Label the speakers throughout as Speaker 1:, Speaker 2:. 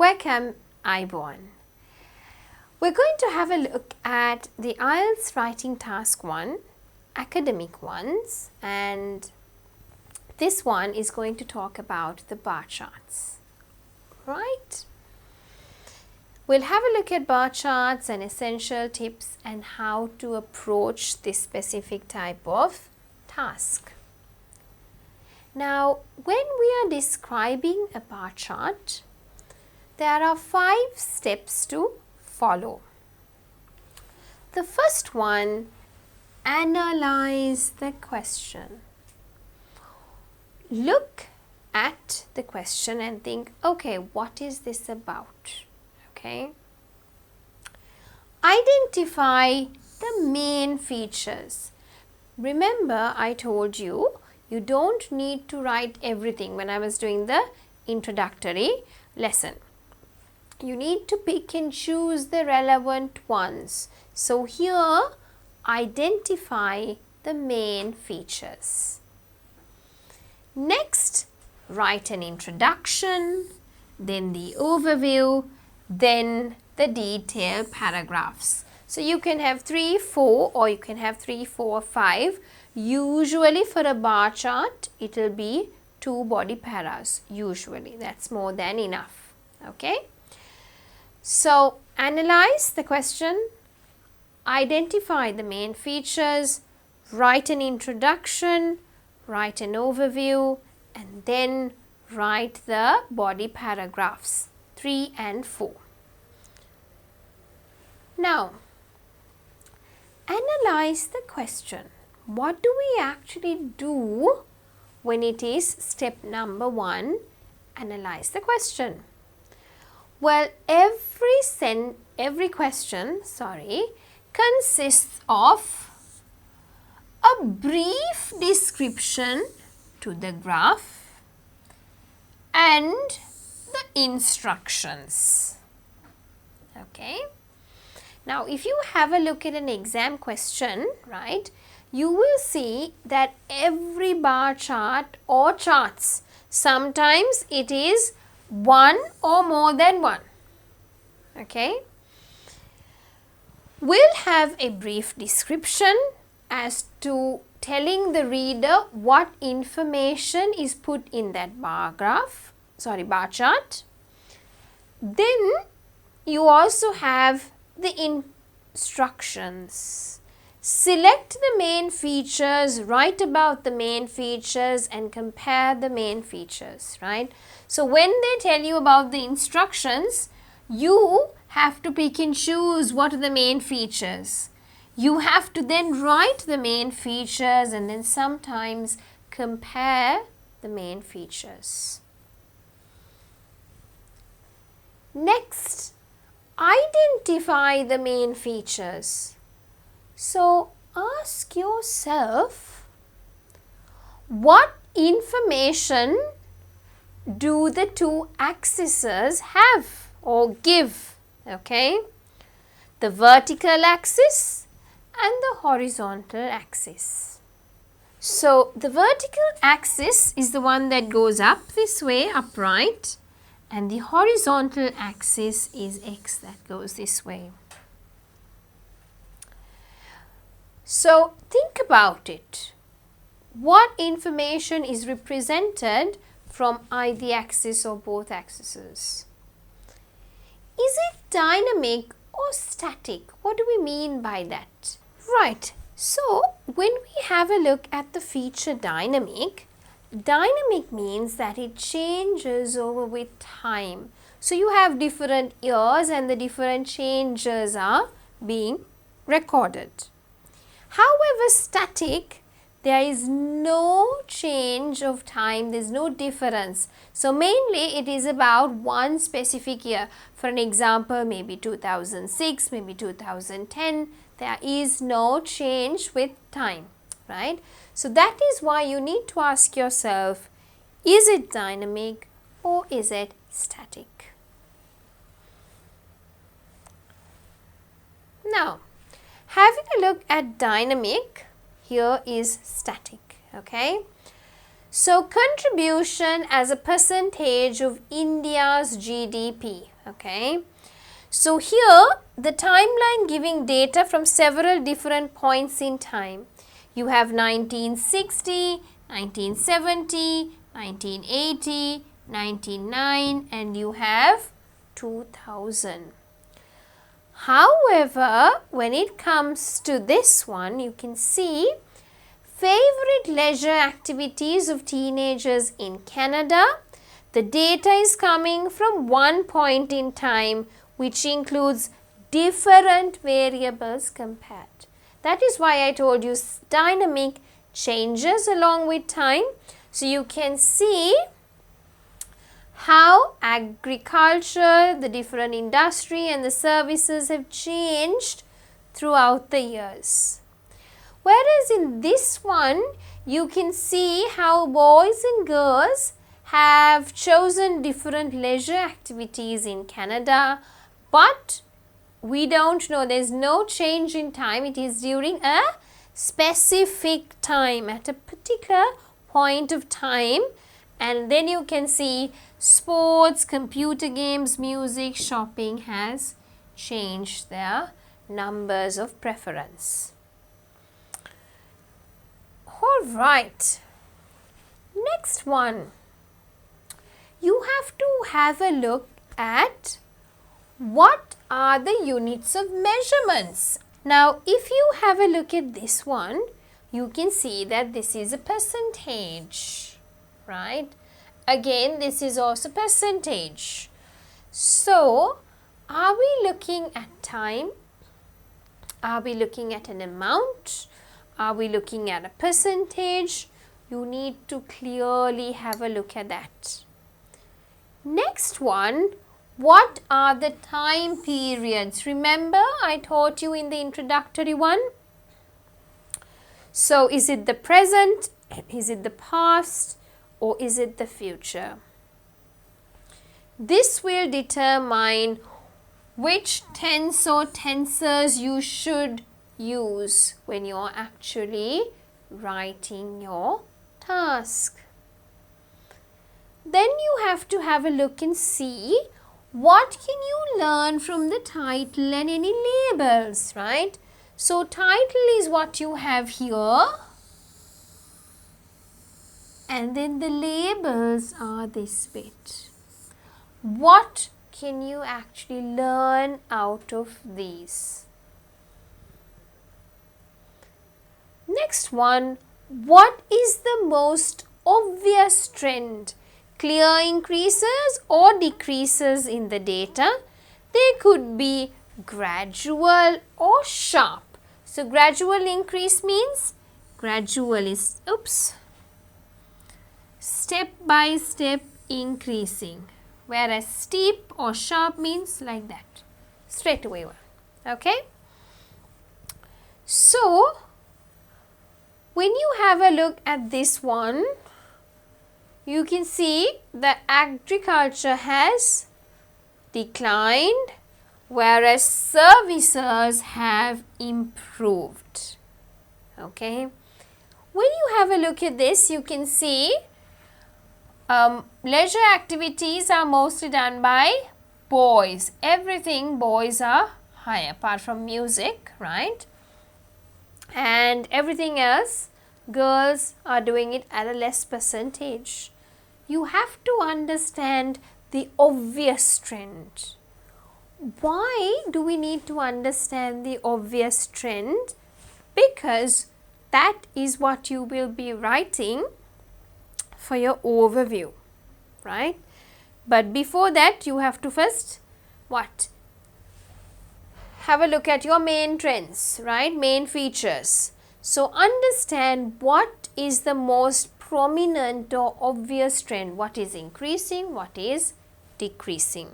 Speaker 1: Welcome, Ibon. We're going to have a look at the IELTS Writing Task 1, academic ones, and this one is going to talk about the bar charts, right? We'll have a look at bar charts and essential tips and how to approach this specific type of task. Now, when we are describing a bar chart, there are 5 steps to follow. The first one, analyze the question. Look at the question and think, okay, what is this about? Okay. Identify the main features. Remember, I told you, you don't need to write everything when I was doing the introductory lesson. You need to pick and choose the relevant ones. So here, identify the main features. Next, write an introduction, then the overview, then the detailed paragraphs. So you can have 3, 4 or you can have 3, 4, 5. Usually for a bar chart, it will be 2 body paras. Usually, that's more than enough. Okay. So, analyze the question, identify the main features, write an introduction, write an overview, and then write the body paragraphs 3 and 4. Now, analyze the question. What do we actually do when it is step number 1, analyze the question? Well, every question consists of a brief description to the graph and the instructions. Okay. Now, if you have a look at an exam question, right, you will see that every bar chart or charts, sometimes it is 1 or more than 1. Okay. We'll have a brief description as to telling the reader what information is put in that bar chart. Then you also have the instructions. Select the main features, write about the main features and compare the main features, right? So when they tell you about the instructions, you have to pick and choose what are the main features. You have to then write the main features and then sometimes compare the main features. Next, identify the main features. So, ask yourself, what information do the 2 axes have or give? Okay, the vertical axis and the horizontal axis. So, the vertical axis is the one that goes up this way, upright, and the horizontal axis is x that goes this way. So, think about it. What information is represented from either axis or both axes? Is it dynamic or static? What do we mean by that? Right. So, when we have a look at the feature dynamic means that it changes over with time. So, you have different years and the different changes are being recorded. However, static, there is no change of time, there is no difference. So, mainly it is about one specific year. For an example, maybe 2006, maybe 2010, there is no change with time, right? So, that is why you need to ask yourself, is it dynamic or is it static? Now, having a look at dynamic, here is static, okay. So, contribution as a percentage of India's GDP, Okay. So here the timeline giving data from several different points in time. You have 1960, 1970, 1980, 99 and you have 2000. However, when it comes to this one, you can see favorite leisure activities of teenagers in Canada. The data is coming from one point in time which includes different variables compared. That is why I told you dynamic changes along with time. So you can see how agriculture, the different industry and the services have changed throughout the years. Whereas in this one, you can see how boys and girls have chosen different leisure activities in Canada, but we don't know, there is no change in time, it is during a specific time at a particular point of time. And then you can see sports, computer games, music, shopping has changed their numbers of preference. Alright, next one. You have to have a look at what are the units of measurements. Now, if you have a look at this one, you can see that this is a percentage, right? Again, this is also percentage. So, are we looking at time? Are we looking at an amount? Are we looking at a percentage? You need to clearly have a look at that. Next one, what are the time periods? Remember, I taught you in the introductory one. So, is it the present? Is it the past? Or is it the future? This will determine which tense or tensors you should use when you are actually writing your task. Then you have to have a look and see what can you learn from the title and any labels, right? So title is what you have here, and then the labels are this bit. What can you actually learn out of these? Next one, what is the most obvious trend? Clear increases or decreases in the data. They could be gradual or sharp. So gradual increase means gradual is, step by step increasing. Whereas steep or sharp means like that, straight away one. Okay. So when you have a look at this one, you can see that agriculture has declined, whereas services have improved. Okay. When you have a look at this, you can see leisure activities are mostly done by boys. Everything boys are high, apart from music, right? And everything else, girls are doing it at a less percentage. You have to understand the obvious trend. Why do we need to understand the obvious trend? Because that is what you will be writing for your overview, right? But before that, you have to first what? Have a look at your main trends, right? Main features. So understand what is the most prominent or obvious trend, what is increasing, what is decreasing.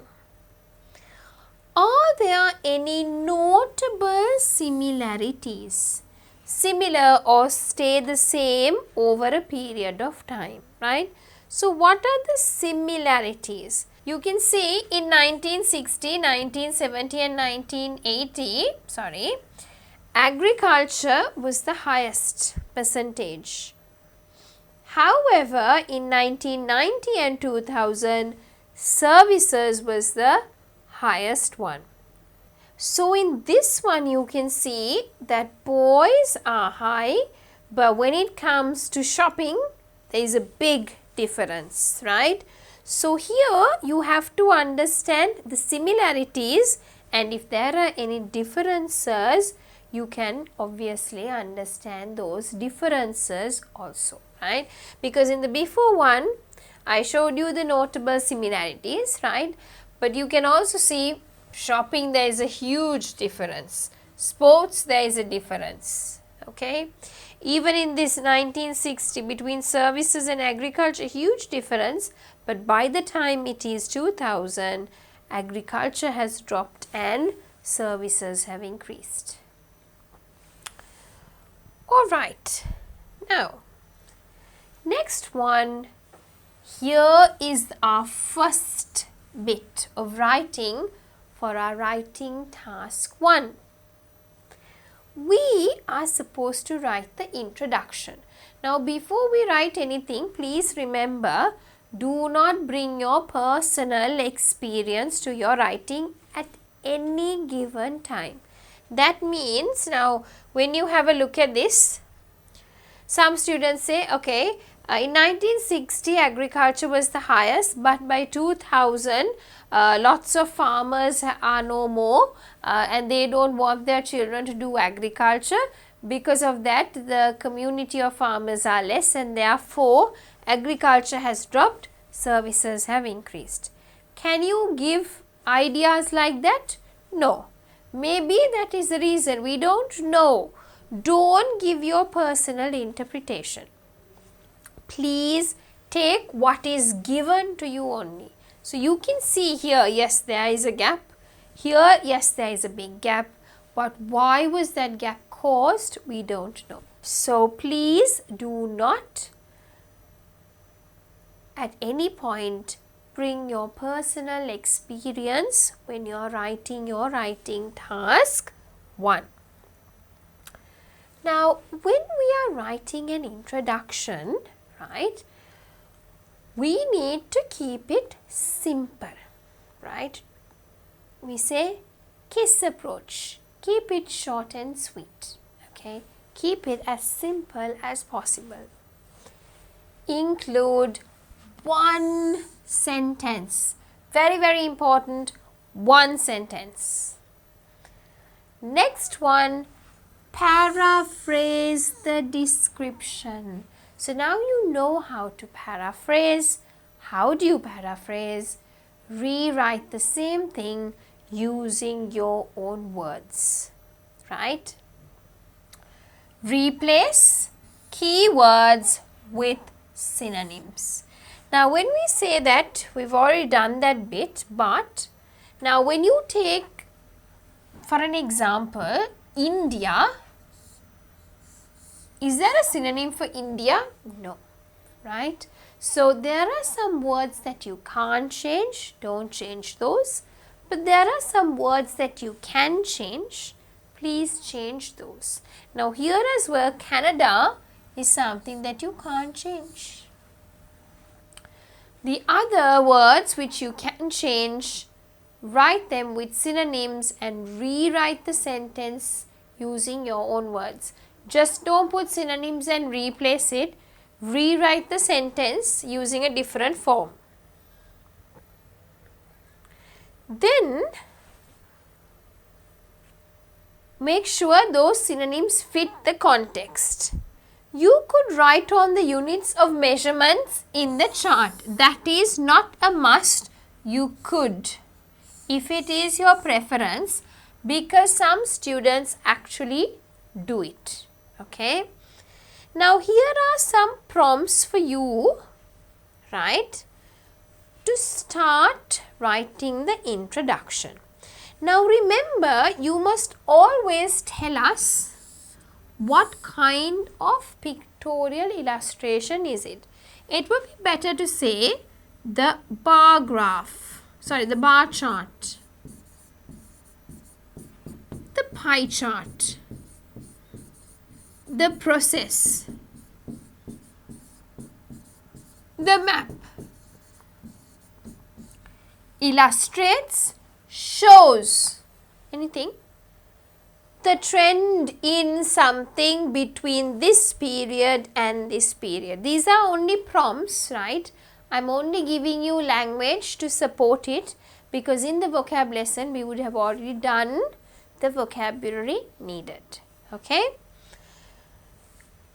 Speaker 1: Are there any notable similarities? Similar or stay the same over a period of time, right? So what are the similarities? You can see in 1960, 1970 and 1980, agriculture was the highest percentage. However, in 1990 and 2000, services was the highest one. So in this one you can see that boys are high, but when it comes to shopping there is a big difference, right? So here you have to understand the similarities, and if there are any differences you can obviously understand those differences also, right? Because in the before one I showed you the notable similarities, right? But you can also see shopping there is a huge difference, sports there is a difference, okay? Even in this 1960 between services and agriculture, huge difference, but by the time it is 2000, agriculture has dropped and services have increased. Alright, now next one, here is our first bit of writing for our writing task 1. We are supposed to write the introduction. Now before we write anything, please remember, do not bring your personal experience to your writing at any given time. That means now when you have a look at this, some students say, okay, in 1960 agriculture was the highest, but by 2000 lots of farmers are no more and they don't want their children to do agriculture. Because of that the community of farmers are less and therefore agriculture has dropped, services have increased. Can you give ideas like that? No. Maybe that is the reason, we don't know. Don't give your personal interpretation. Please take what is given to you only. So you can see here, yes, there is a gap. Here, yes, there is a big gap. But why was that gap caused? We don't know. So please do not at any point bring your personal experience when you are writing your writing task 1. Now, when we are writing an introduction, right, we need to keep it simple, right? We say kiss approach, keep it short and sweet, okay? Keep it as simple as possible. Include one sentence, very, very important, one sentence. Next one, paraphrase the description. So now you know how to paraphrase. How do you paraphrase? Rewrite the same thing using your own words, right? Replace keywords with synonyms. Now when we say that, we've already done that bit, but now when you take, for an example, India, is there a synonym for India? No, right? So there are some words that you can't change, don't change those. But there are some words that you can change, please change those. Now here as well, Canada is something that you can't change. The other words which you can change, write them with synonyms and rewrite the sentence using your own words. Just don't put synonyms and replace it. Rewrite the sentence using a different form. Then make sure those synonyms fit the context. You could write on the units of measurements in the chart. That is not a must. You could, if it is your preference, because some students actually do it. Okay. Now here are some prompts for you, right, to start writing the introduction. Now remember, you must always tell us what kind of pictorial illustration is it. It would be better to say the bar graph, the bar chart, the pie chart, the process, the map, illustrates, shows anything, the trend in something between this period and this period. These are only prompts, right? I'm only giving you language to support it, because in the vocab lesson we would have already done the vocabulary needed. Okay.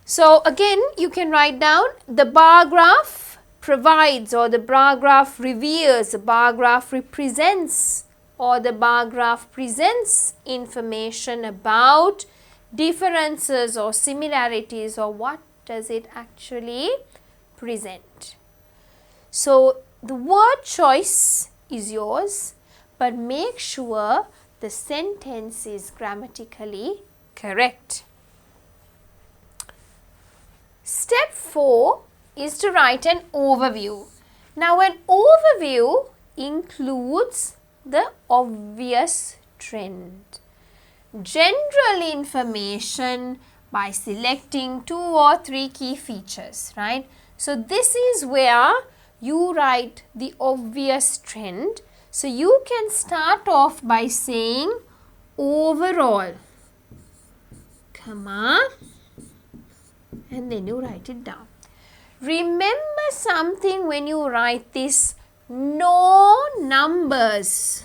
Speaker 1: So again, you can write down the bar graph provides, or the bar graph reveals, the bar graph represents, or the bar graph presents information about differences or similarities, or what does it actually present. So the word choice is yours, but make sure the sentence is grammatically correct. Step 4 is to write an overview. Now an overview includes the obvious trend, general information by selecting 2 or 3 key features, right? So this is where you write the obvious trend. So you can start off by saying overall, comma, and then you write it down. Remember something when you write this: no numbers.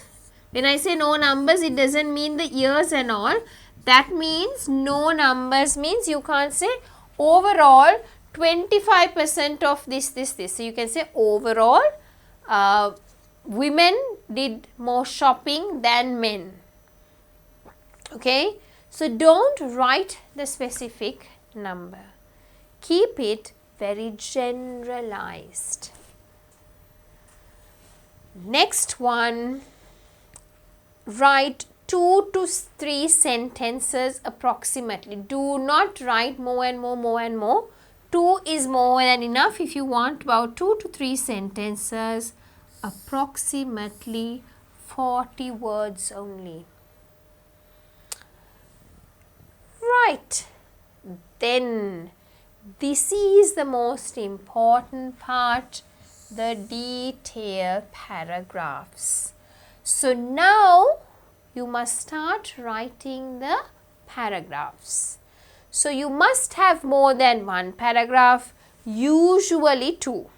Speaker 1: When I say no numbers, it doesn't mean the years and all. That means no numbers means you can't say overall 25% of this. So you can say overall women did more shopping than men. Okay. So don't write the specific number. Keep it very generalized. Next one, write 2 to 3 sentences approximately. Do not write more and more. 2 is more than enough. If you want about 2 to 3 sentences, approximately 40 words only. Right. Then this is the most important part, the detail paragraphs. So now you must start writing the paragraphs. So you must have more than 1 paragraph, usually 2.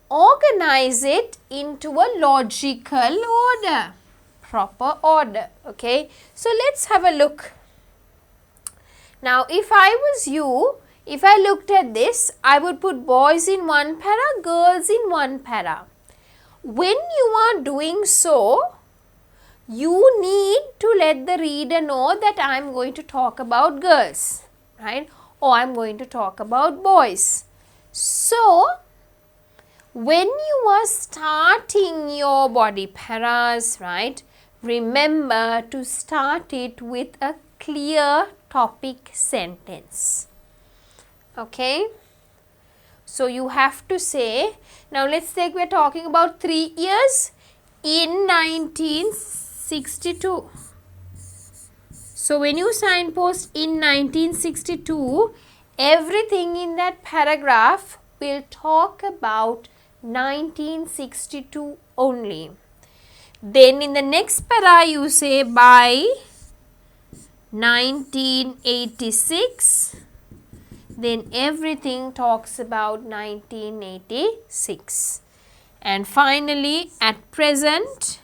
Speaker 1: Organize it into a logical order, proper order. Okay. So let's have a look. Now if I was you, if I looked at this, I would put boys in 1 para, girls in 1 para. When you are doing so, you need to let the reader know that I am going to talk about girls, right? Or I am going to talk about boys. So when you are starting your body paras, right, remember to start it with a clear topic sentence. Okay. So you have to say, now let's take, we are talking about 3 years in 1962. So when you signpost in 1962, everything in that paragraph will talk about 1962 only. Then in the next para you say by 1986, then everything talks about 1986. And finally, at present,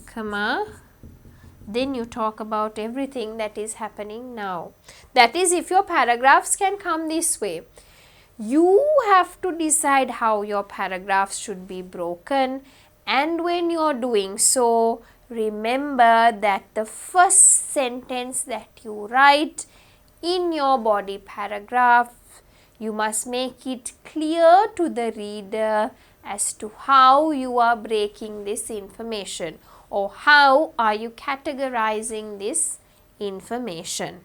Speaker 1: comma, then you talk about everything that is happening now. That is, if your paragraphs can come this way. You have to decide how your paragraphs should be broken, and when you are doing so, remember that the first sentence that you write in your body paragraph, you must make it clear to the reader as to how you are breaking this information, or how are you categorizing this information.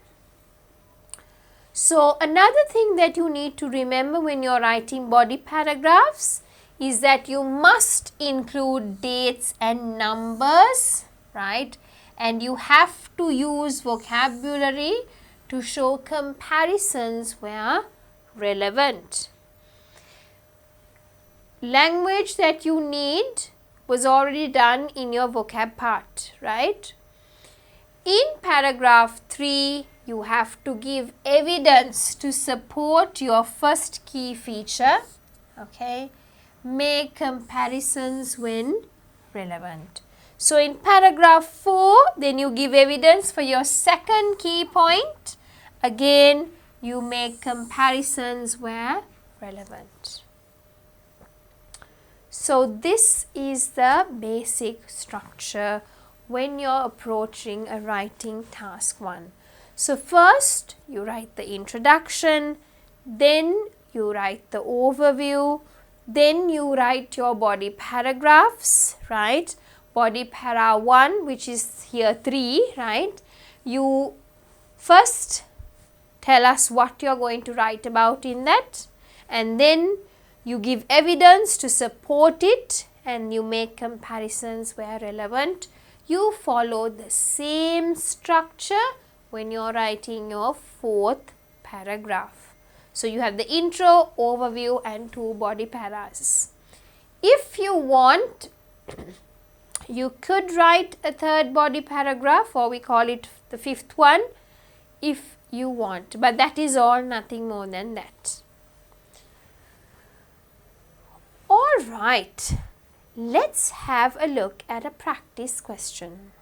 Speaker 1: So another thing that you need to remember when you are writing body paragraphs is that you must include dates and numbers, right? And you have to use vocabulary to show comparisons where relevant. language that you need was already done in your vocab part, right? In paragraph 3, you have to give evidence to support your first key feature, okay? Make comparisons when relevant. So in paragraph 4, then you give evidence for your second key point. Again, you make comparisons where relevant. So this is the basic structure when you're approaching a writing task 1. So first you write the introduction, then you write the overview, then you write your body paragraphs, right? Body para 1, which is here 3, right? You first tell us what you're going to write about in that, and then you give evidence to support it, and you make comparisons where relevant. You follow the same structure when you're writing your 4th paragraph. So you have the intro, overview and 2 body paras. If you want, you could write a 3rd body paragraph, or we call it the 5th one, if you want, but that is all, nothing more than that. Alright, let's have a look at a practice question.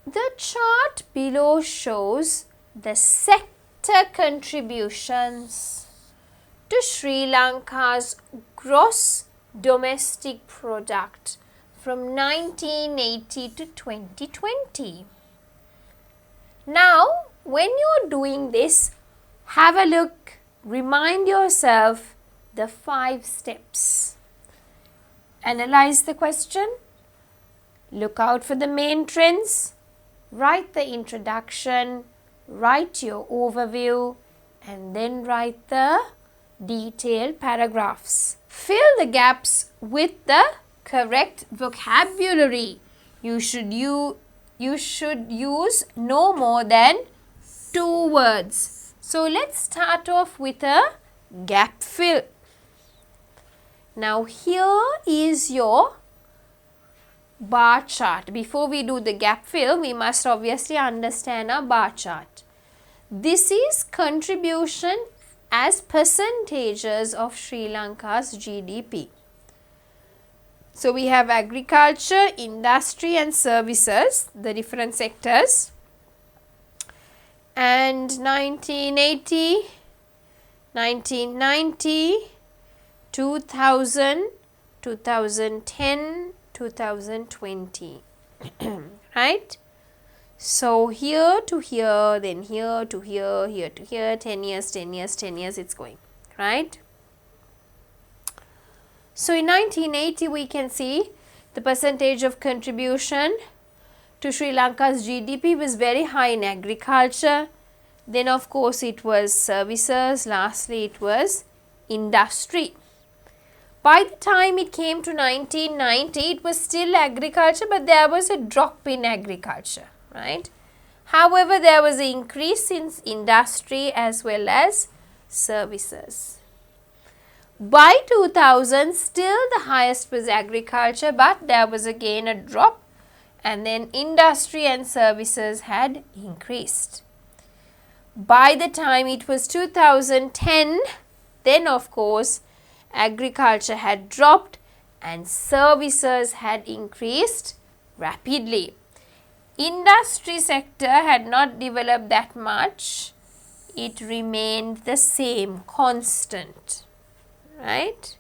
Speaker 1: The chart below shows the sector contributions to Sri Lanka's gross domestic product from 1980 to 2020. Now, when you're doing this, have a look, remind yourself the 5 steps. Analyze the question, look out for the main trends, write the introduction, write your overview, and then write the detailed paragraphs. Fill the gaps with the correct vocabulary. You should use no more than 2 words. So let's start off with a gap fill. Now here is your bar chart. Before we do the gap fill, we must obviously understand our bar chart. This is contribution as percentages of Sri Lanka's GDP. So we have agriculture, industry and services, the different sectors. And 1980, 1990, 2000, 2010, 2020, right? So here to here, then here to here, here to here, 10 years, 10 years, 10 years it's going, right? So in 1980 we can see the percentage of contribution to Sri Lanka's GDP was very high in agriculture, then of course it was services, lastly it was industry. By the time it came to 1990, it was still agriculture, but there was a drop in agriculture, right? However, there was an increase in industry as well as services. By 2000, still the highest was agriculture, but there was again a drop, and then industry and services had increased. By the time it was 2010, then of course agriculture had dropped and services had increased rapidly. Industry sector had not developed that much, it remained the same, constant, right?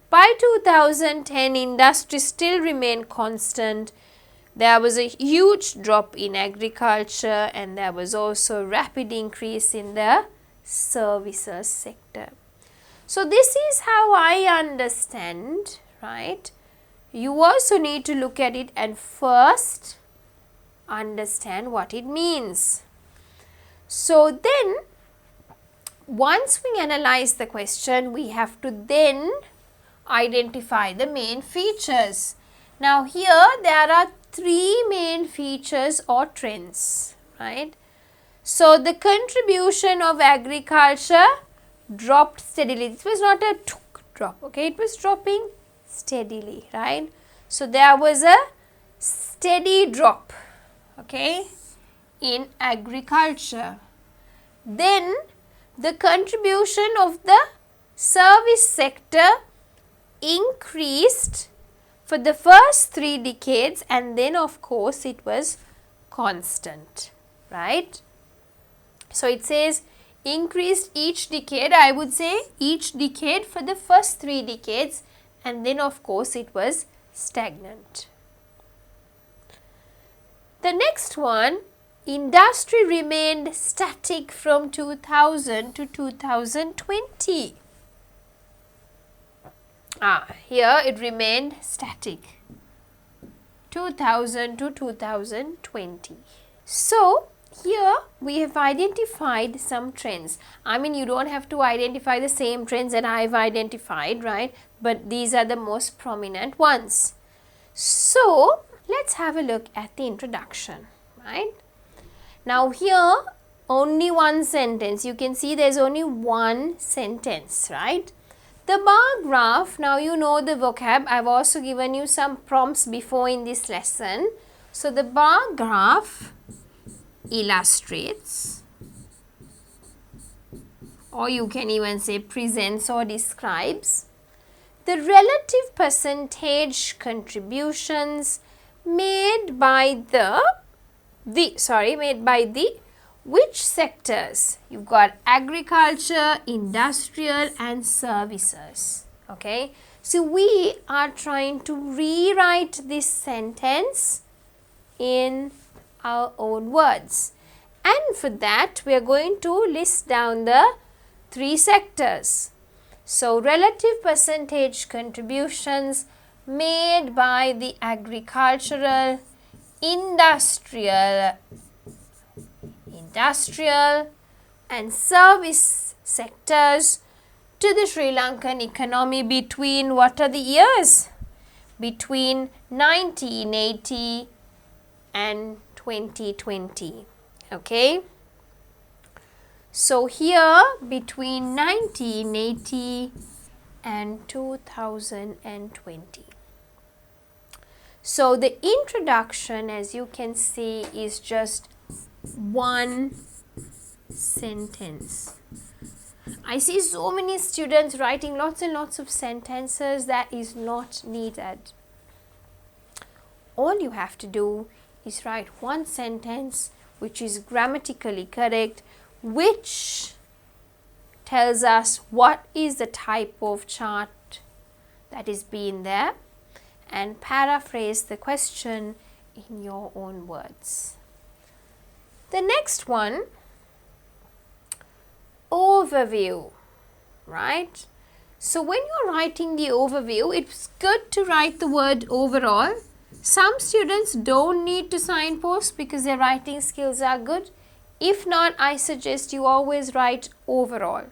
Speaker 1: By 2010, industry still remained constant. There was a huge drop in agriculture and there was also rapid increase in the services sector. So this is how I understand, right? You also need to look at it and first understand what it means. So then, once we analyze the question, we have to then identify the main features. Now here there are 3 main features or trends, right? So the contribution of agriculture dropped steadily. It was not a drop, okay, it was dropping steadily, right? So there was a steady drop, okay, in agriculture. Then the contribution of the service sector increased for the first 3 decades, and then of course it was constant, right? So it says increased each decade. I would say each decade for the first 3 decades, and then of course it was stagnant. The next one, industry remained static from 2000 to 2020. Here it remained static, 2000 to 2020. So here we have identified some trends. I mean, you don't have to identify the same trends that I have identified, right? But these are the most prominent ones. So let's have a look at the introduction, right? Now here only one sentence. You can see there's only one sentence, right? The bar graph, now you know the vocab. I've also given you some prompts before in this lesson. So the bar graph illustrates, or you can even say presents or describes, the relative percentage contributions made by the which sectors? You've got agriculture, industrial and services, okay? So we are trying to rewrite this sentence in our own words, and for that we are going to list down the 3 sectors. So relative percentage contributions made by the agricultural, industrial and service sectors to the Sri Lankan economy between, what are the years? Between 1980 and 2020, okay? So here between 1980 and 2020. So the introduction, as you can see, is just one sentence. I see so many students writing lots and lots of sentences. That is not needed. All you have to do is write one sentence which is grammatically correct, which tells us what is the type of chart that is being there, and paraphrase the question in your own words. The next one, overview, right? So when you're writing the overview, it's good to write the word overall. Some students don't need to signpost because their writing skills are good. If not, I suggest you always write overall.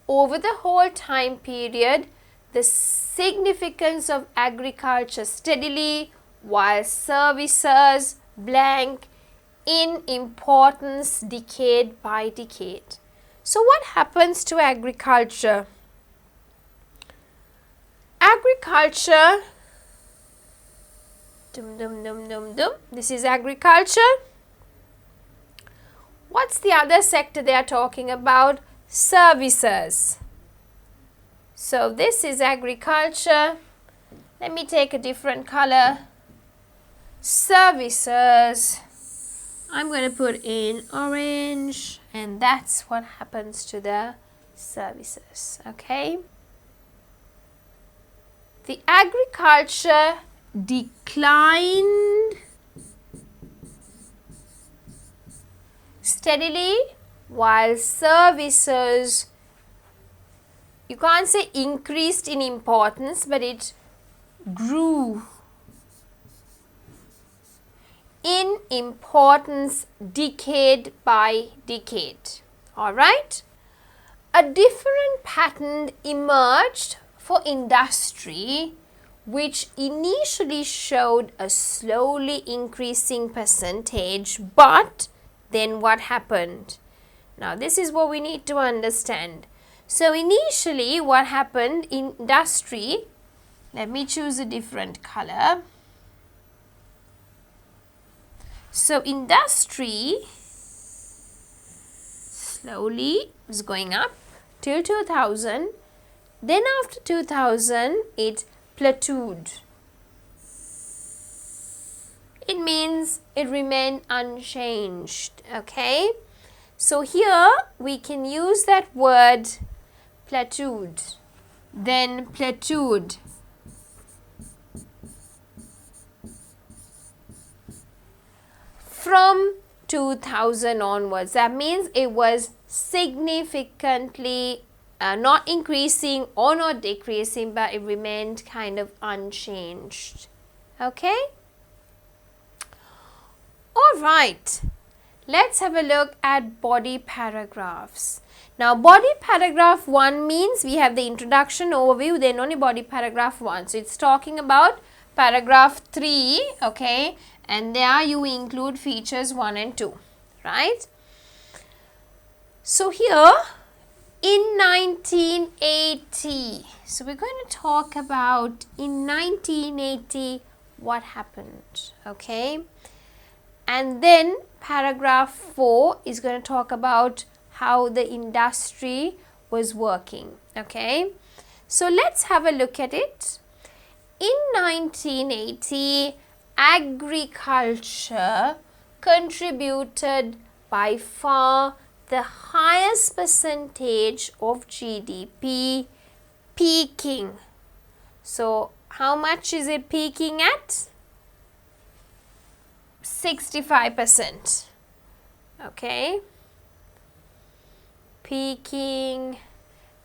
Speaker 1: Over the whole time period, the significance of agriculture steadily, while services blank in importance decade by decade. So what happens to agriculture? Agriculture, this is agriculture. What's the other sector they are talking about? Services. So this is agriculture. Let me take a different color. Services. I'm going to put in orange, and that's what happens to the services, okay? The agriculture declined steadily, while services, you can't say increased in importance, but it grew in importance decade by decade. Alright? A different pattern emerged for industry, which initially showed a slowly increasing percentage, but then what happened? Now this is what we need to understand. So initially what happened in industry, let me choose a different color. So industry slowly was going up till 2000. Then after 2000 it plateaued. It means it remained unchanged. Okay. So here we can use that word plateaued. Then plateaued. From 2000 onwards, that means it was significantly not increasing or not decreasing, but it remained kind of unchanged. Okay? Alright, let's have a look at body paragraphs. Now body paragraph 1 means we have the introduction, overview, then only body paragraph 1. So it's talking about paragraph 3, okay, and there you include features 1 and 2, right? So here in 1980, so we're going to talk about in 1980 what happened, okay? And then paragraph 4 is going to talk about how the industry was working, okay? So let's have a look at it. In 1980, agriculture contributed by far the highest percentage of GDP, peaking. So how much is it peaking at? 65%. Okay. Peaking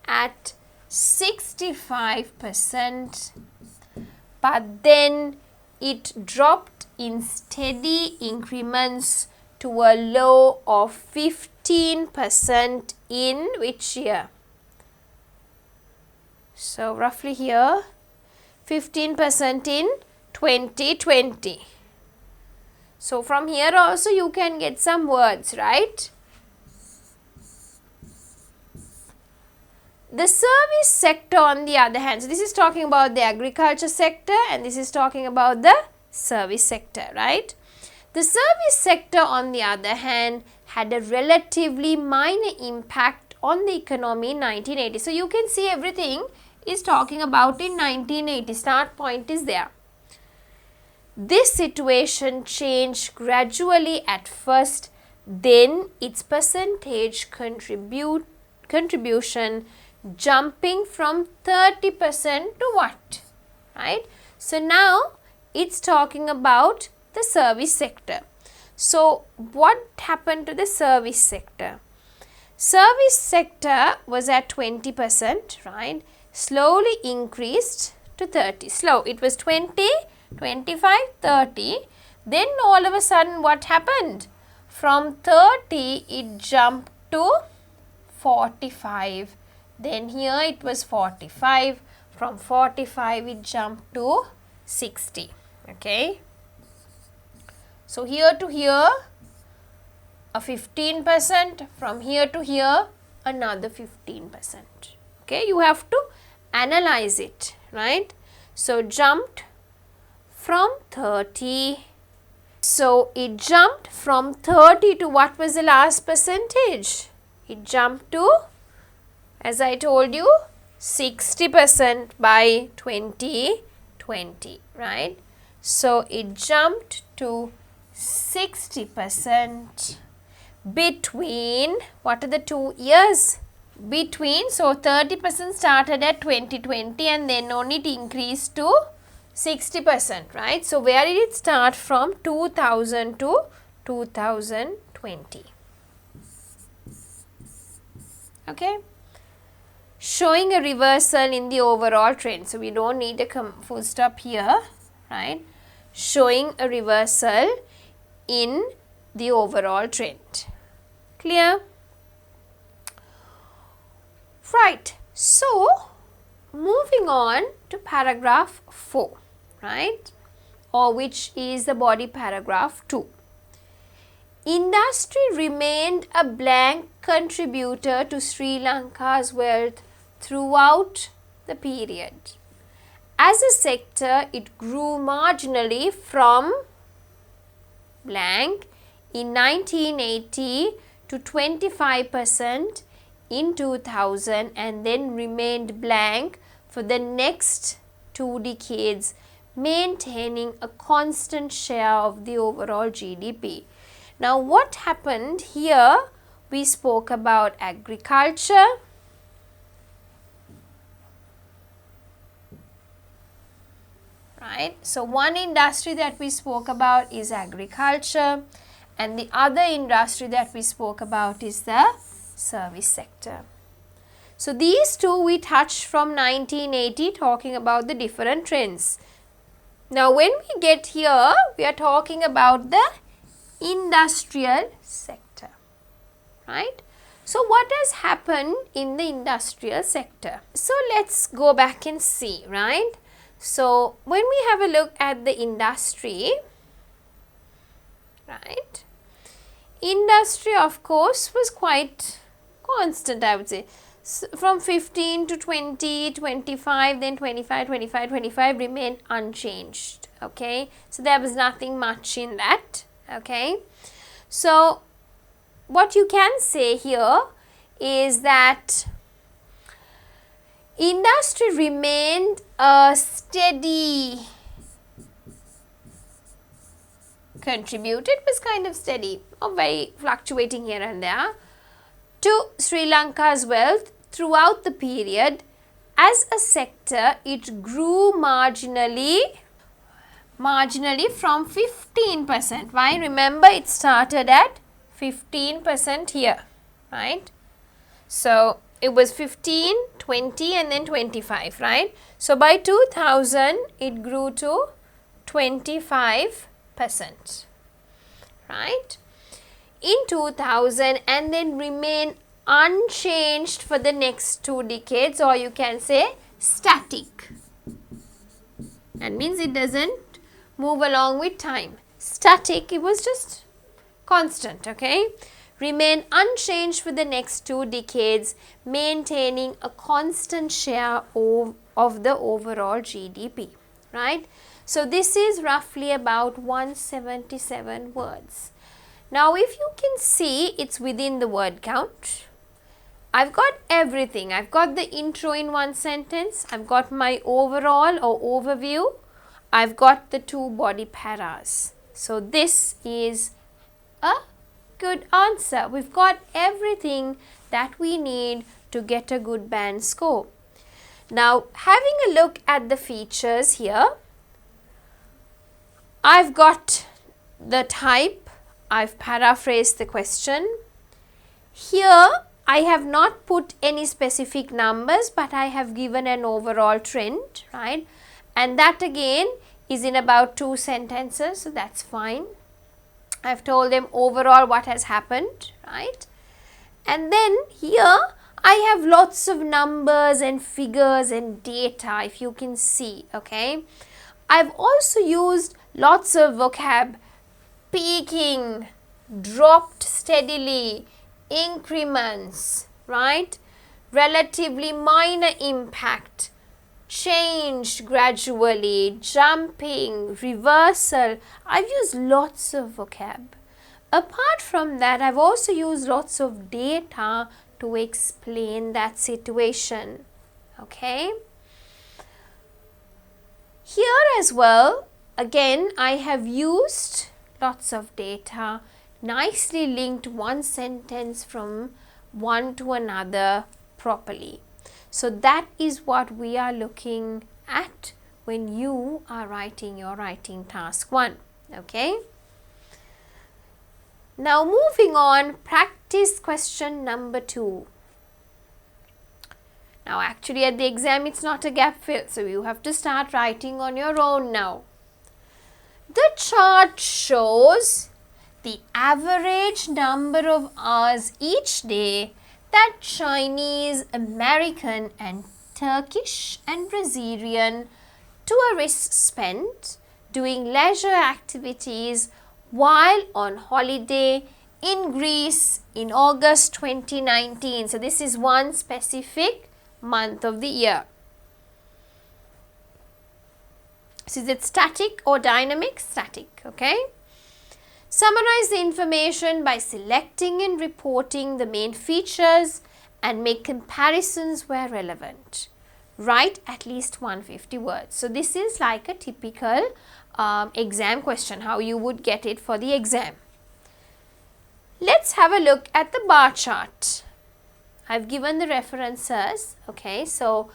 Speaker 1: at 65%, but then it dropped in steady increments to a low of 15% in which year? So roughly here 15% in 2020. So from here also you can get some words, right? The service sector on the other hand, so this is talking about the agriculture sector and this is talking about the service sector, right? The service sector on the other hand had a relatively minor impact on the economy in 1980. So you can see everything is talking about in 1980, start point is there. This situation changed gradually at first, then its percentage contribution jumping from 30% to what? Right? So now it's talking about the service sector. So what happened to the service sector? Service sector was at 20%, right? Slowly increased to 30. Slow. It was 20, 25, 30. Then all of a sudden what happened? From 30 it jumped to 45. Then here it was 45. From 45 it jumped to 60. Okay. So here to here a 15%. From here to here another 15%. Okay. You have to analyze it, right? So jumped from 30. So it jumped from 30 to what was the last percentage? It jumped to, as I told you, 60% by 2020, right? So it jumped to 60% between, what are the 2 years? Between, so 30% started at 2020 and then only it increased to 60%, right? So where did it start from? 2000 to 2020. Okay. Showing a reversal in the overall trend. So we don't need a full stop here, right? Showing a reversal in the overall trend. Clear? Right. So moving on to paragraph 4, right? Or which is the body paragraph 2. industry remained a blank contributor to Sri Lanka's wealth throughout the period. As a sector, it grew marginally from blank in 1980 to 25% in 2000 and then remained blank for the next 2 decades, maintaining a constant share of the overall GDP. Now what happened here? We spoke about agriculture, right? So one industry that we spoke about is agriculture and the other industry that we spoke about is the service sector. So these two we touched from 1980 talking about the different trends. Now when we get here, we are talking about the industrial sector, right? So what has happened in the industrial sector? So let's go back and see, right? So when we have a look at the industry, right, industry of course was quite constant, I would say. So from 15 to 20, 25, then 25, 25, 25 remained unchanged, okay. So there was nothing much in that, okay. So what you can say here is that industry remained a steady contributor. It was kind of steady or very fluctuating here and there to Sri Lanka's wealth throughout the period. As a sector, it grew marginally from 15%. Why? Remember, it started at 15% here, right? So it was 15, 20 and then 25, right? So by 2000, it grew to 25%, right? In 2000 and then remain unchanged for the next 2 decades, or you can say static. That means it doesn't move along with time. Static, it was just constant, okay? Remain unchanged for the next 2 decades, maintaining a constant share of the overall GDP, right? So this is roughly about 177 words. Now if you can see, it's within the word count. I've got everything. I've got the intro in one sentence. I've got my overall or overview. I've got the 2 body paras. So this is a good answer. We've got everything that we need to get a good band score. Now having a look at the features here, I've got the type, I've paraphrased the question. Here I have not put any specific numbers, but I have given an overall trend, right? And that again is in about 2 sentences, so that's fine. I've told them overall what has happened, right? And then here I have lots of numbers and figures and data, if you can see, okay? I've also used lots of vocab: peaking, dropped steadily, increments, right? Relatively minor impact, changed gradually, jumping, reversal. I've used lots of vocab. Apart from that, I've also used lots of data to explain that situation, okay? Here as well, again, I have used lots of data, nicely linked one sentence from one to another properly. So that is what we are looking at when you are writing your writing task 1, okay? Now moving on, practice question number 2. Now actually at the exam it's not a gap fill, so you have to start writing on your own now. The chart shows the average number of hours each day that Chinese, American and Turkish and Brazilian tourists spent doing leisure activities while on holiday in Greece in August 2019. So this is one specific month of the year. So is it static or dynamic? Static, okay? Summarize the information by selecting and reporting the main features and make comparisons where relevant. Write at least 150 words. So this is like a typical exam question, how you would get it for the exam. Let's have a look at the bar chart. I've given the references, okay, so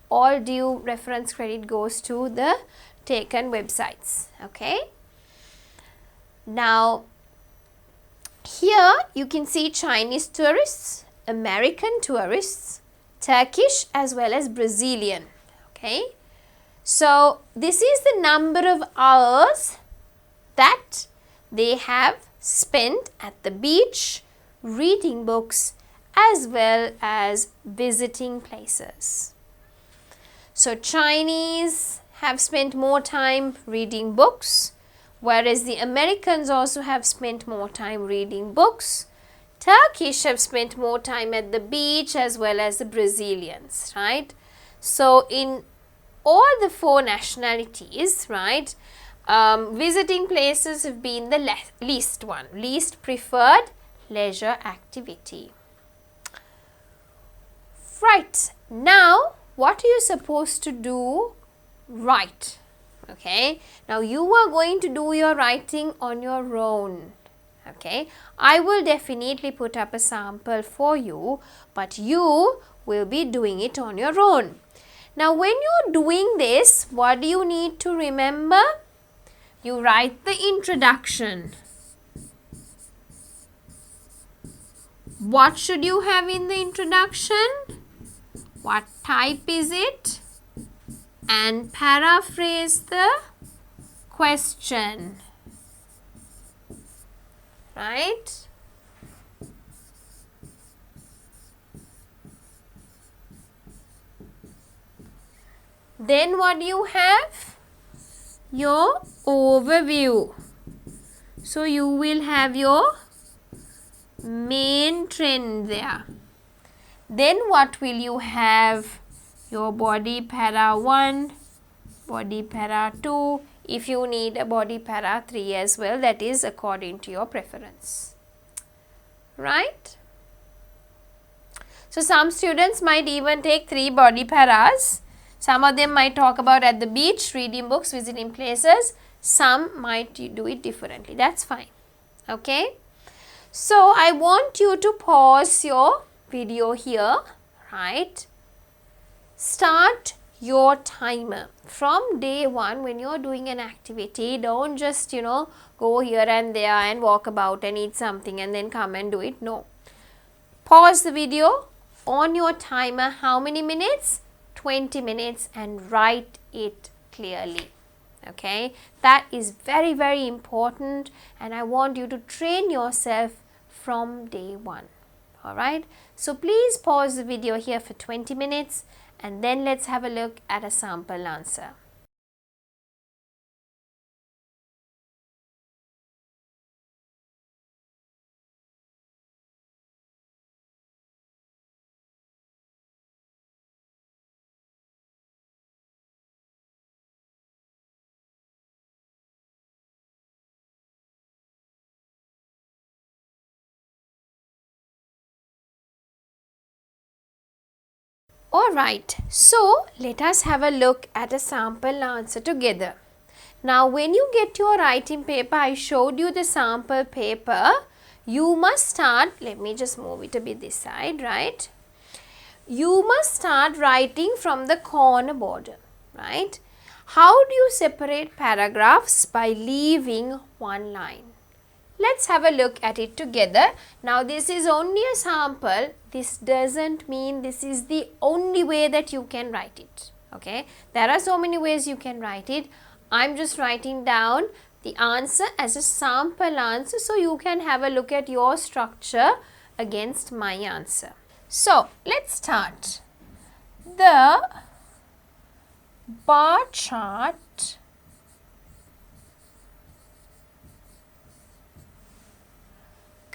Speaker 1: all due reference credit goes to the taken websites, okay. Now, here you can see Chinese tourists, American tourists, Turkish as well as Brazilian, okay. So, this is the number of hours that they have spent at the beach, reading books as well as visiting places. So, Chinese have spent more time reading books, whereas the Americans also have spent more time reading books. Turkish have spent more time at the beach as well as the Brazilians, right? So, in all the four nationalities, right, visiting places have been the least preferred leisure activity. Right, now what are you supposed to do? Write, okay. Now you are going to do your writing on your own, okay. I will definitely put up a sample for you, but you will be doing it on your own. Now when you're doing this, what do you need to remember? You write the introduction. What should you have in the introduction? What type is it? And paraphrase the question, right? Then what do you have? Your overview. So you will have your main trend there. Then what will you have? Your body para 1, body para 2. If you need a body para 3 as well, that is according to your preference, right? So some students might even take 3 body paras. Some of them might talk about at the beach, reading books, visiting places. Some might do it differently. That's fine. Okay. So I want you to pause your video here, right? Start your timer from day 1 when you're doing an activity. Don't just, go here and there and walk about and eat something and then come and do it. No. Pause the video on your timer. How many minutes? 20 minutes, and write it clearly. Okay, that is very, very important, and I want you to train yourself from day 1. Alright, so please pause the video here for 20 minutes and then let's have a look at a sample answer. Alright, so let us have a look at a sample answer together. Now when you get your writing paper, I showed you the sample paper. You must start, let me just move it a bit this side, right? You must start writing from the corner border, right? How do you separate paragraphs? By leaving one line. Let's have a look at it together. Now this is only a sample. This doesn't mean this is the only way that you can write it. Okay, there are so many ways you can write it. I'm just writing down the answer as a sample answer so you can have a look at your structure against my answer. So let's start. The bar chart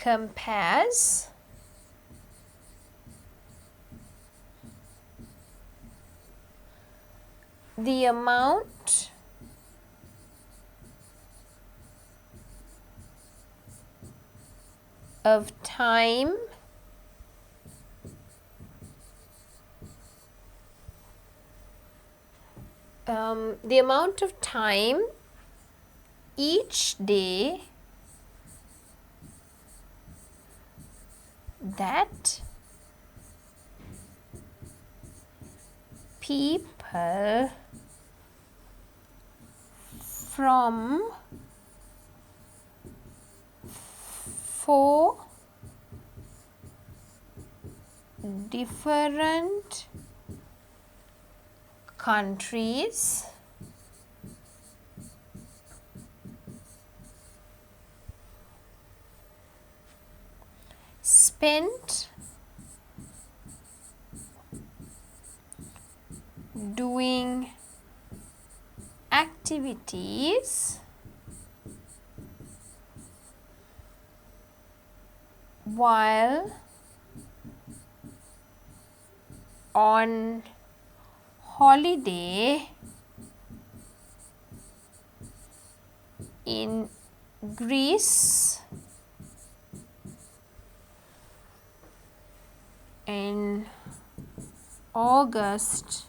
Speaker 1: compares the amount of time each day that people from 4 different countries spent doing activities while on holiday in Greece in August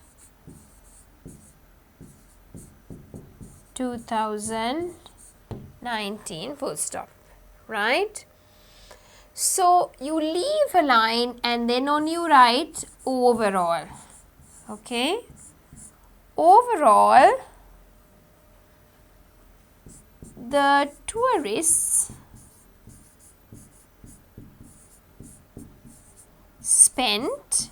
Speaker 1: 2019, full stop, right? So you leave a line and then on you write overall, okay? Overall, the tourists spent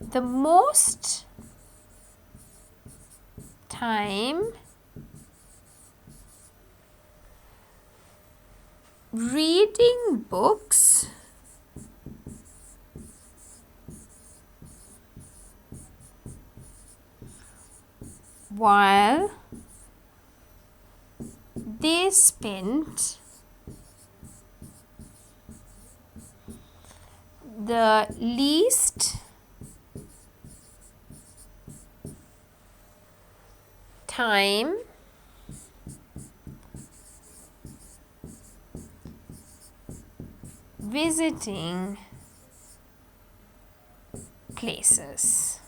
Speaker 1: the most time reading books while they spent the least time visiting places.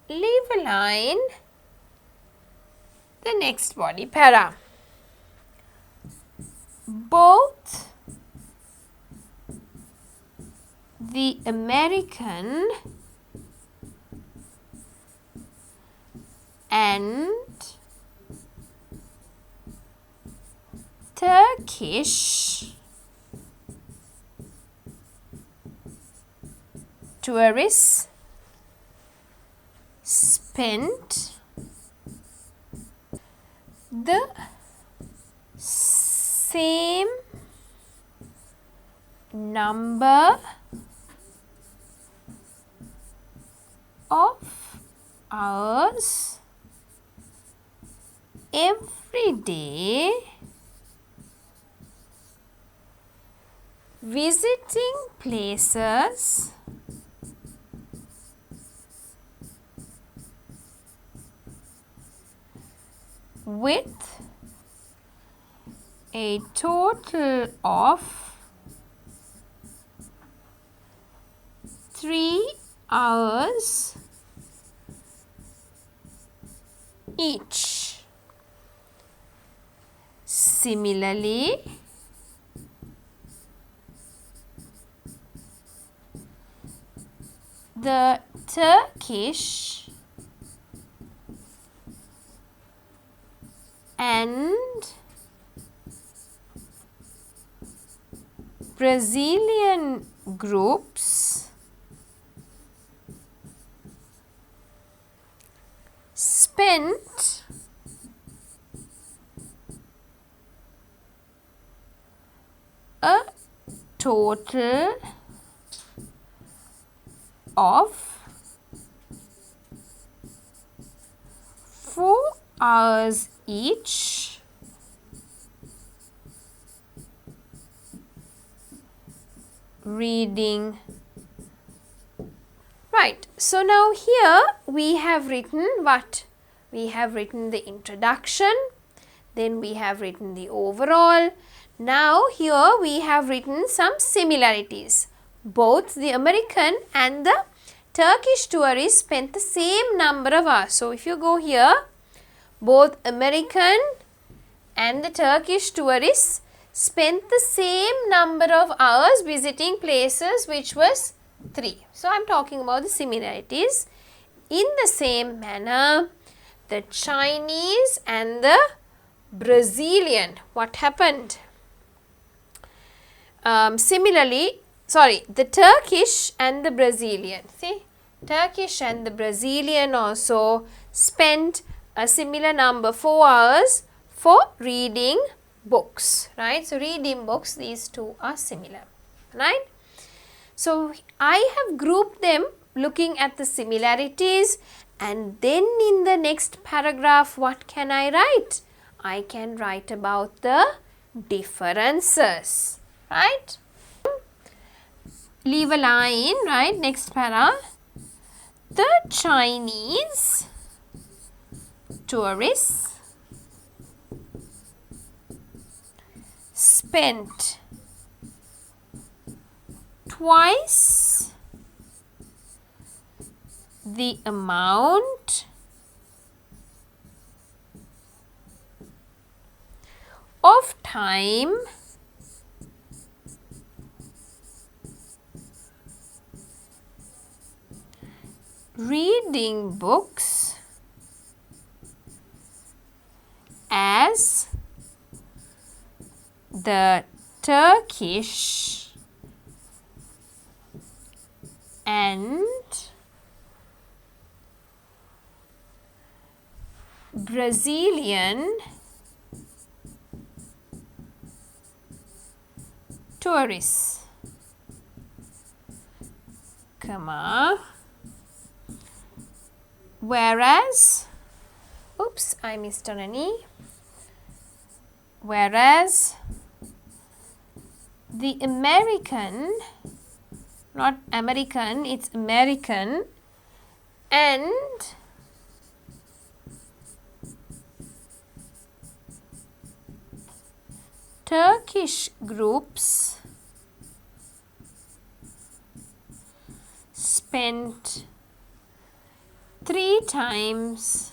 Speaker 1: Leave a line, the next body para. Both the American and Turkish tourists spent the same number of hours every day visiting places with a total of 3 hours each. Similarly, the Turkish and Brazilian groups spent a total of 4 hours each. Reading. Right, so now here we have written what? We have written the introduction, then we have written the overall. Now here we have written some similarities. Both the American and the Turkish tourists spent the same number of hours. So if you go here, both American and the Turkish tourists spent the same number of hours visiting places, which was 3. So I am talking about the similarities. In the same manner, the Chinese and the Brazilian, what happened? The Turkish and the Brazilian. See, Turkish and the Brazilian also spent a similar number, 4 hours for reading books, right? So, reading books, these two are similar, right? So, I have grouped them looking at the similarities, and then in the next paragraph, what can I write? I can write about the differences, right? Leave a line, right? Next para. The Chinese tourists spent twice the amount of time reading books as the Turkish and Brazilian tourists, comma, whereas, oops, I missed on an E, whereas the American, not American, it's American, and Turkish groups spent 3 times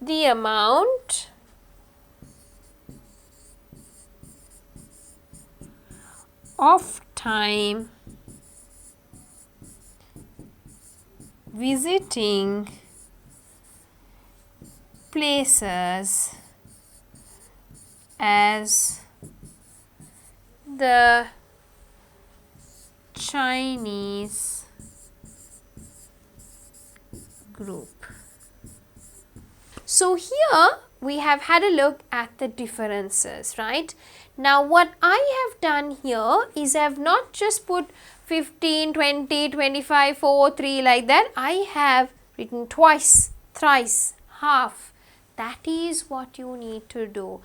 Speaker 1: the amount of time visiting places as the Chinese group. So here we have had a look at the differences, right? Now what I have done here is I have not just put 15, 20, 25, 4, 3 like that. I have written twice, thrice, half. That is what you need to do.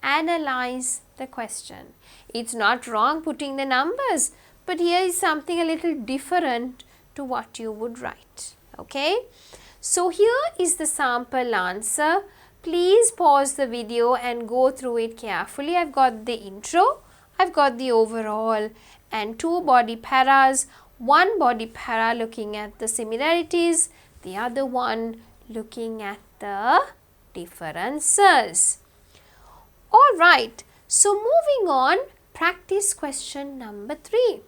Speaker 1: Analyze the question. It's not wrong putting the numbers, but here is something a little different to what you would write. Okay. So here is the sample answer. Please pause the video and go through it carefully. I've got the intro, I've got the overall and 2 body paras. One body para looking at the similarities, the other one looking at the differences. Alright, so moving on, practice question number 3.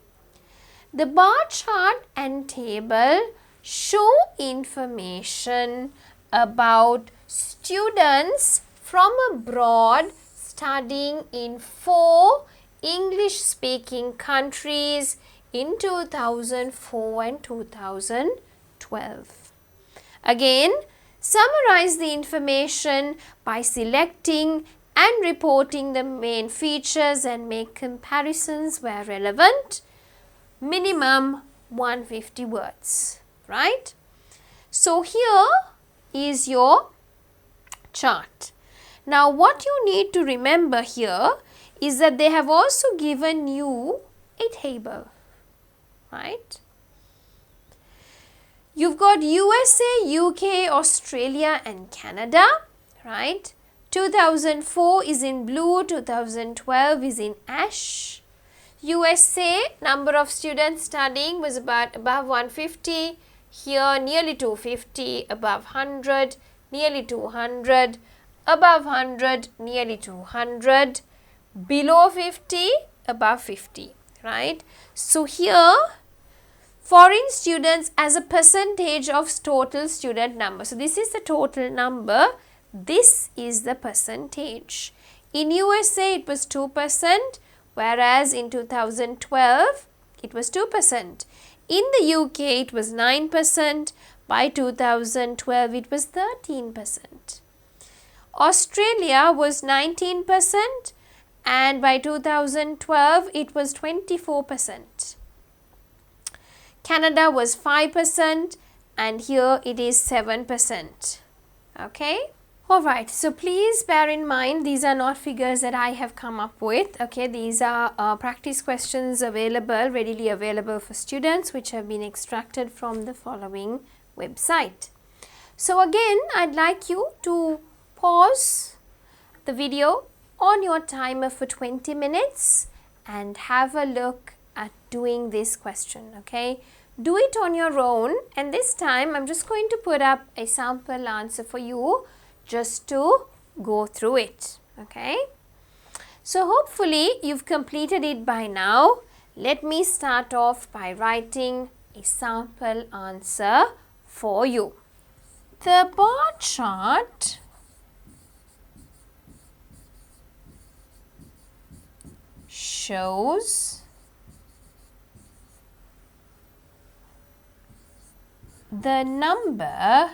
Speaker 1: The bar chart and table show information about students from abroad studying in 4 English speaking countries in 2004 and 2012. Again, summarize the information by selecting and reporting the main features and make comparisons where relevant. Minimum 150 words, right? So here is your chart. Now what you need to remember here is that they have also given you a table, right? You've got USA, UK, Australia and Canada, right? 2004 is in blue, 2012 is in ash. USA, number of students studying was above 150, here nearly 250, above 100, nearly 200, above 100, nearly 200, below 50, above 50, right? So here foreign students as a percentage of total student number. So this is the total number, this is the percentage. In USA it was 2%, whereas in 2012 it was 2%. In the UK it was 9%, by 2012 it was 13%. Australia was 19% and by 2012 it was 24%. Canada was 5% and here it is 7%. Okay. Alright, so please bear in mind these are not figures that I have come up with. Okay, these are practice questions available, readily available for students, which have been extracted from the following website. So again, I'd like you to pause the video on your timer for 20 minutes and have a look at doing this question. Okay, do it on your own, and this time I'm just going to put up a sample answer for you just to go through it. Okay, so hopefully you've completed it by now. Let me start off by writing a sample answer for you. The bar chart shows the number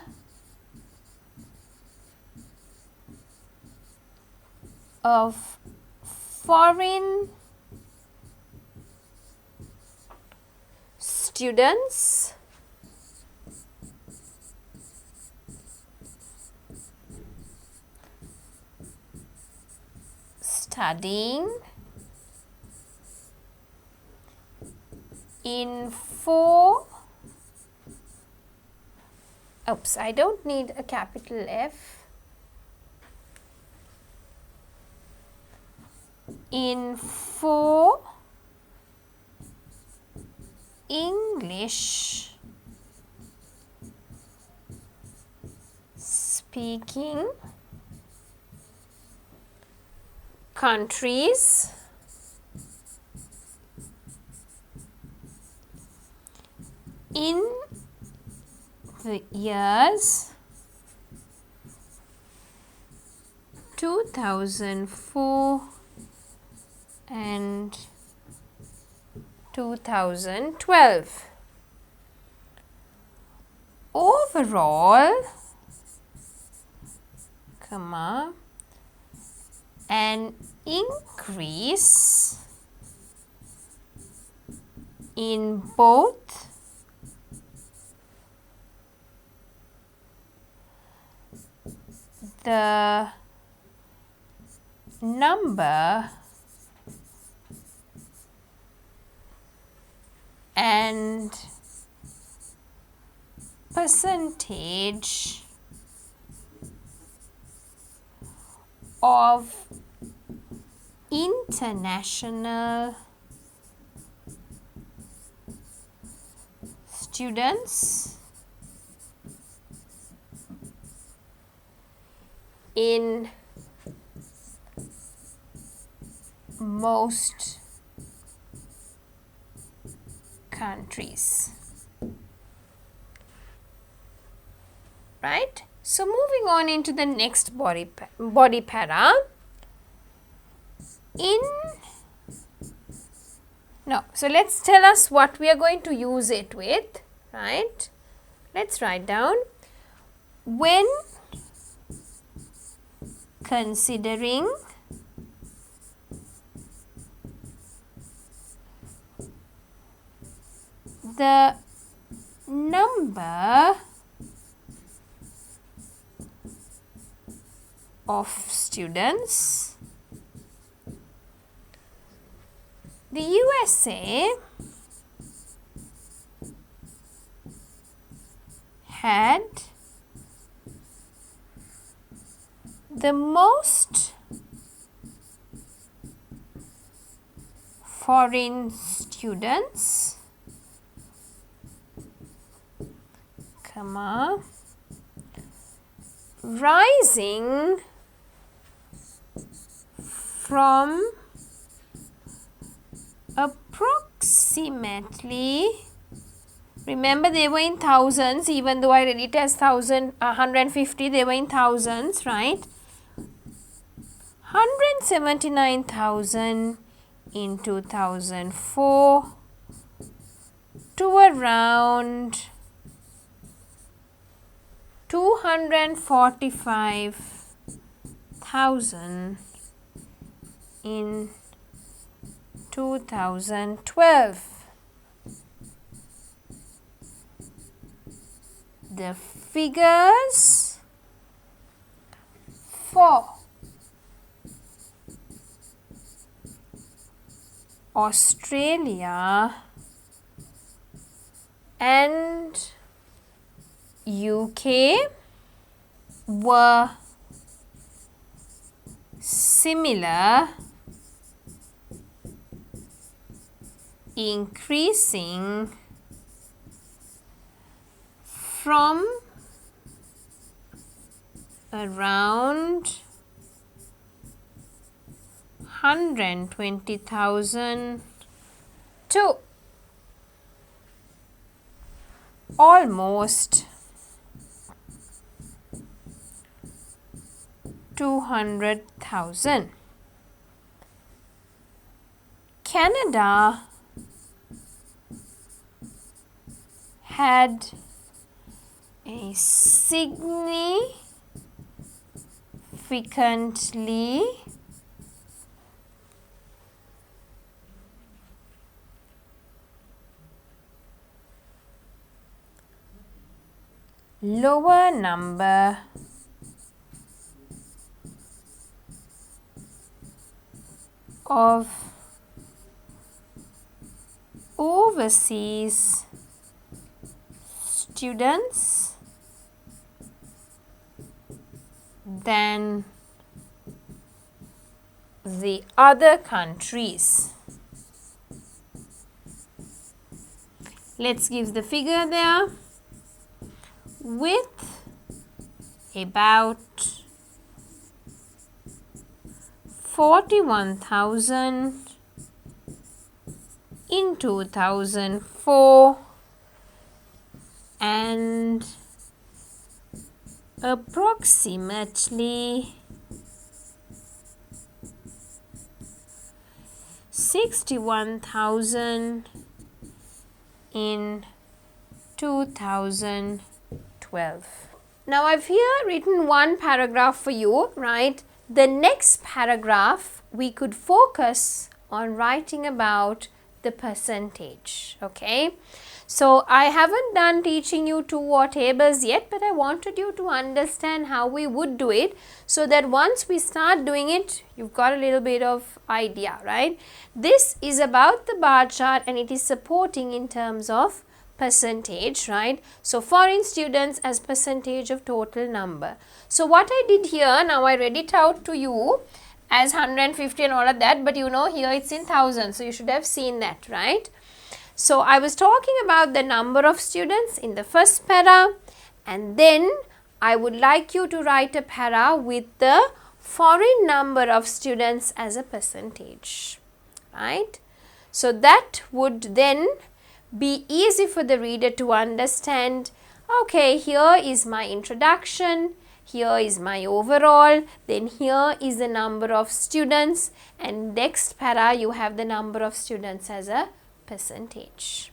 Speaker 1: of foreign students studying in I don't need a capital F. In 4 English speaking countries in the years 2004 and 2012. Overall, an increase in both the number and percentage of international students in most countries. Right? So moving on into the next body para. So let's tell us what we are going to use it with, right? Let's write down, when considering the number of students. The USA had the most foreign students, comma, rising from approximately, remember they were in thousands, even though I read it as 150, they were in thousands, right? 179,000 in 2004 to around 245,000 in 2012. The figures for Australia and UK were similar, increasing from around 120,000 to almost 200,000. Canada had a significantly lower number of overseas students than the other countries. Let's give the figure there. With about 41,000 in 2004 and approximately 61,000 in 2012. Now I've here written one paragraph for you, right? The next paragraph we could focus on writing about the percentage, okay? So I haven't done teaching you two or tables yet, but I wanted you to understand how we would do it so that once we start doing it, you've got a little bit of idea, right? This is about the bar chart and it is supporting in terms of percentage, right? So foreign students as percentage of total number. So what I did here, now I read it out to you as 150 and all of that, but you know here it's in thousands, so you should have seen that, right? So I was talking about the number of students in the first para, and then I would like you to write a para with the foreign number of students as a percentage, right? So that would then be easy for the reader to understand, okay, here is my introduction, here is my overall, then here is the number of students, and next para you have the number of students as a percentage.